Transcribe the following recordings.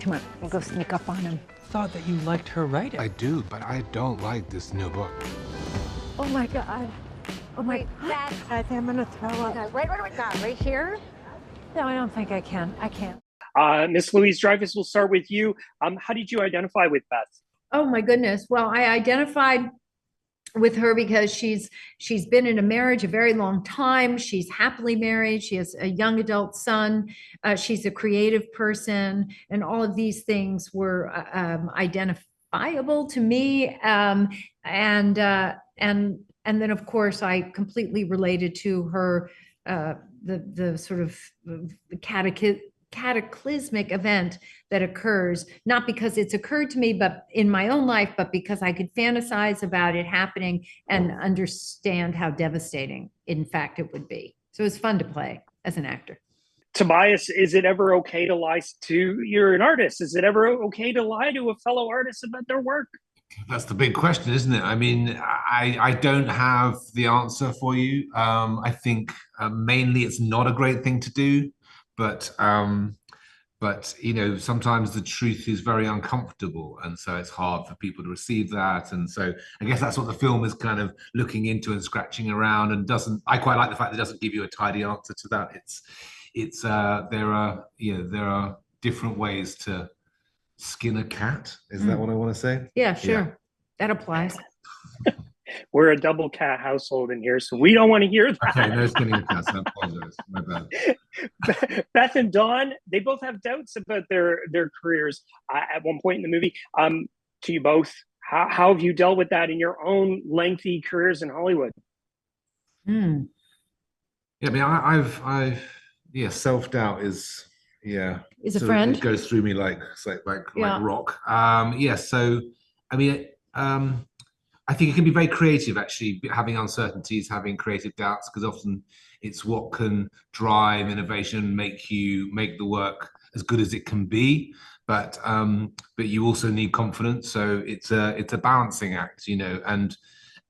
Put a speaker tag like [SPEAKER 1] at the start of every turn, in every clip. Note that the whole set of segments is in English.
[SPEAKER 1] Come on, we'll go sneak up on him.
[SPEAKER 2] Thought that you liked her writing.
[SPEAKER 3] I do, but I don't like this new book.
[SPEAKER 1] Oh my God. Oh my God. I think I'm gonna throw up. God, right here? No, I don't think I can. I can't.
[SPEAKER 4] Miss Louis-Dreyfus, we'll start with you. How did you identify with Beth?
[SPEAKER 5] Oh my goodness. Well, I identified with her because she's been in a marriage a very long time. She's happily married. She has a young adult son. She's a creative person, and all of these things were identifiable to me. And then of course I completely related to her, the sort of cataclysmic event that occurs, not because it's occurred to me, but in my own life, but because I could fantasize about it happening and understand how devastating, in fact, it would be. So it was fun to play as an actor.
[SPEAKER 4] Tobias, is it ever okay to lie to, you're an artist, is it ever okay to lie to a fellow artist about their work?
[SPEAKER 6] That's the big question, isn't it? I mean, I don't have the answer for you. I think mainly it's not a great thing to do. But you know, sometimes the truth is very uncomfortable, and so it's hard for people to receive that. And so I guess that's what the film is kind of looking into and scratching around, and doesn't. I quite like the fact that it doesn't give you a tidy answer to that. There are different ways to skin a cat. Is that what I want to say?
[SPEAKER 5] Yeah, sure. Yeah. That applies.
[SPEAKER 4] We're a double cat household in here, so we don't want to hear that.
[SPEAKER 6] Okay, no skinning of cats. I apologize. My bad.
[SPEAKER 4] Beth and Dawn, they both have doubts about their careers at one point in the movie. To you both, how have you dealt with that in your own lengthy careers in Hollywood?
[SPEAKER 6] Yeah, I mean, I've self-doubt is
[SPEAKER 5] a friend.
[SPEAKER 6] It goes through me like rock. So I mean, I think it can be very creative, actually, having uncertainties, having creative doubts, because often it's what can drive innovation, make the work as good as it can be. But you also need confidence. So it's a balancing act, you know. And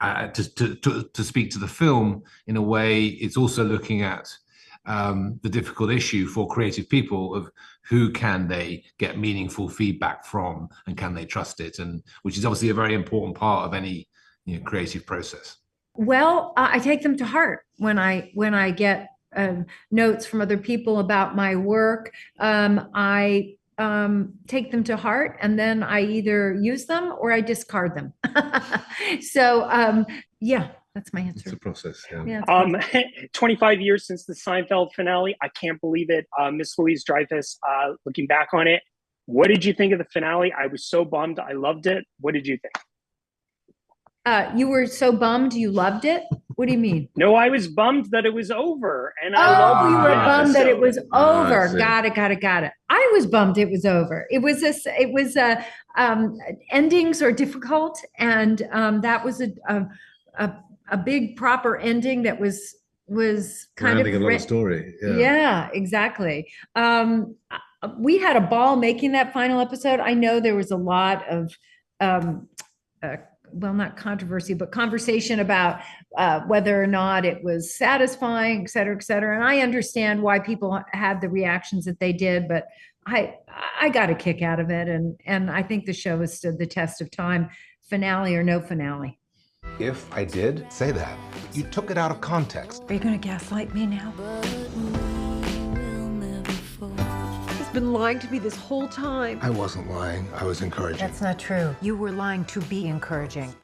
[SPEAKER 6] to speak to the film in a way, it's also looking at the difficult issue for creative people of who can they get meaningful feedback from, and can they trust it, and which is obviously a very important part of any creative process.
[SPEAKER 5] Well, I take them to heart when I get notes from other people about my work. I take them to heart, and then I either use them or I discard them. So yeah. That's my answer.
[SPEAKER 6] It's a process,
[SPEAKER 5] yeah.
[SPEAKER 4] 25 years since the Seinfeld finale. I can't believe it. Miss Louis-Dreyfus, looking back on it, what did you think of the finale? I was so bummed. I loved it. What did you think?
[SPEAKER 5] You were so bummed you loved it? What do you mean?
[SPEAKER 4] No, I was bummed that it was over. And
[SPEAKER 5] you were bummed that it was over. Got it. I was bummed it was over. It was endings are difficult, and that was a big proper ending that was kind of
[SPEAKER 6] a long story.
[SPEAKER 5] Yeah, exactly. We had a ball making that final episode. I know there was a lot of well, not controversy, but conversation about whether or not it was satisfying, et cetera, et cetera. And I understand why people had the reactions that they did, but I got a kick out of it, and I think the show has stood the test of time, finale or no finale.
[SPEAKER 3] If I did say that, you took it out of context.
[SPEAKER 1] Are you going to gaslight me now? He's been lying to me this whole time.
[SPEAKER 3] I wasn't lying. I was encouraging.
[SPEAKER 1] That's not true. You were lying to be encouraging.